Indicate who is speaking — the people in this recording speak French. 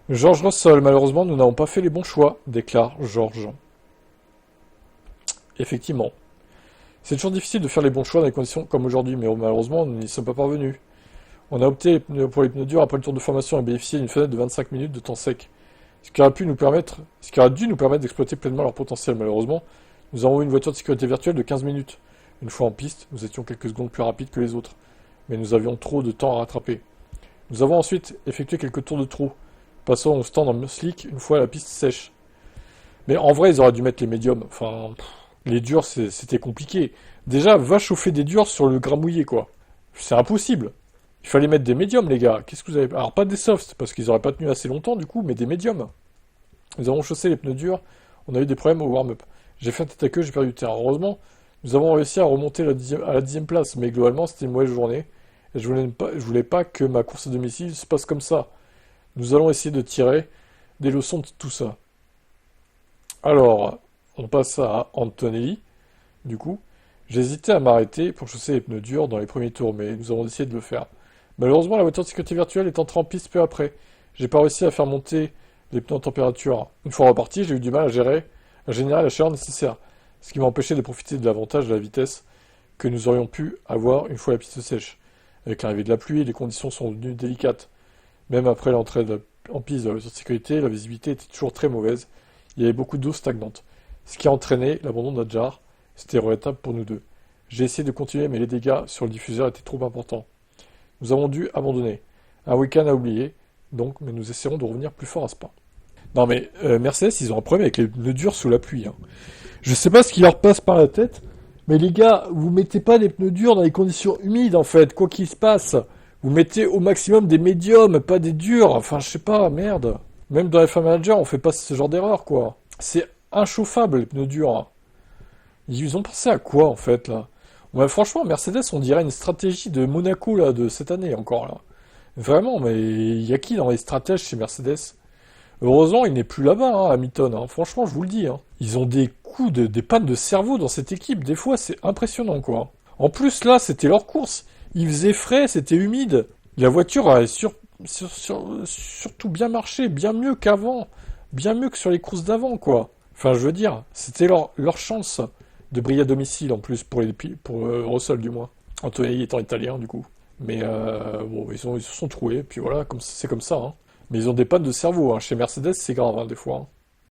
Speaker 1: George Russell, malheureusement, nous n'avons pas fait les bons choix, déclare George. Effectivement. C'est toujours difficile de faire les bons choix dans des conditions comme aujourd'hui, mais malheureusement, nous n'y sommes pas parvenus. On a opté pour les pneus durs après le tour de formation et bénéficié d'une fenêtre de 25 minutes de temps sec. Ce qui aurait dû nous permettre d'exploiter pleinement leur potentiel. Malheureusement, nous avons eu une voiture de sécurité virtuelle de 15 minutes. Une fois en piste, nous étions quelques secondes plus rapides que les autres, mais nous avions trop de temps à rattraper. Nous avons ensuite effectué quelques tours de trou, passant au stand en slick une fois la piste sèche. Mais en vrai, ils auraient dû mettre les médiums. Enfin, les durs, c'était compliqué. Déjà, va chauffer des durs sur le gras mouillé, quoi. C'est impossible. Il fallait mettre des médiums, les gars. Qu'est-ce que vous avez... Alors, pas des softs, parce qu'ils auraient pas tenu assez longtemps, du coup, mais des médiums. Nous avons chaussé les pneus durs. On a eu des problèmes au warm-up. J'ai fait un tête à queue, j'ai perdu du terrain. Heureusement, nous avons réussi à remonter à la 10e place, mais globalement, c'était une mauvaise journée. Et je voulais pas que ma course à domicile se passe comme ça. Nous allons essayer de tirer des leçons de tout ça. Alors, on passe à Antonelli, du coup. J'ai hésité à m'arrêter pour chausser les pneus durs dans les premiers tours, mais nous avons décidé de le faire. Malheureusement, la voiture de sécurité virtuelle est entrée en piste peu après. J'ai pas réussi à faire monter les pneus en température. Une fois reparti, j'ai eu du mal à générer la chaleur nécessaire, ce qui m'a empêché de profiter de l'avantage de la vitesse que nous aurions pu avoir une fois la piste sèche. Avec l'arrivée de la pluie, les conditions sont devenues délicates. Même après l'entrée en piste de la voiture de sécurité, la visibilité était toujours très mauvaise. Il y avait beaucoup d'eau stagnante, ce qui a entraîné l'abandon de Nadjar. C'était regrettable pour nous deux. J'ai essayé de continuer, mais les dégâts sur le diffuseur étaient trop importants. Nous avons dû abandonner. Un week-end à oublier, donc, mais nous essaierons de revenir plus fort à Spa. Non mais, Mercedes, ils ont un problème avec les pneus durs sous la pluie. Hein. Je sais pas ce qui leur passe par la tête, mais les gars, vous mettez pas des pneus durs dans les conditions humides, en fait, quoi qu'il se passe. Vous mettez au maximum des médiums, pas des durs. Enfin, je sais pas, merde. Même dans F1 Manager, on fait pas ce genre d'erreur, quoi. C'est inchauffable, les pneus durs. Hein. Ils ont pensé à quoi, en fait, là? Ouais, franchement, Mercedes, on dirait une stratégie de Monaco, là, de cette année, encore, là. Vraiment, mais il y a qui dans les stratèges chez Mercedes? Heureusement, il n'est plus là-bas, hein, Hamilton. Hein. Franchement, je vous le dis. Hein. Ils ont des pannes de cerveau dans cette équipe. Des fois, c'est impressionnant, quoi. En plus, là, c'était leur course. Il faisait frais, c'était humide. La voiture a surtout bien marché, bien mieux qu'avant. Bien mieux que sur les courses d'avant, quoi. Enfin, je veux dire, c'était leur chance de briller à domicile, en plus, pour Russell, du moins. Antonelli étant italien, du coup. Mais bon, ils se sont troués, puis voilà, c'est comme ça. Hein. Mais ils ont des pannes de cerveau. Hein. Chez Mercedes, c'est grave, hein, des fois. Hein.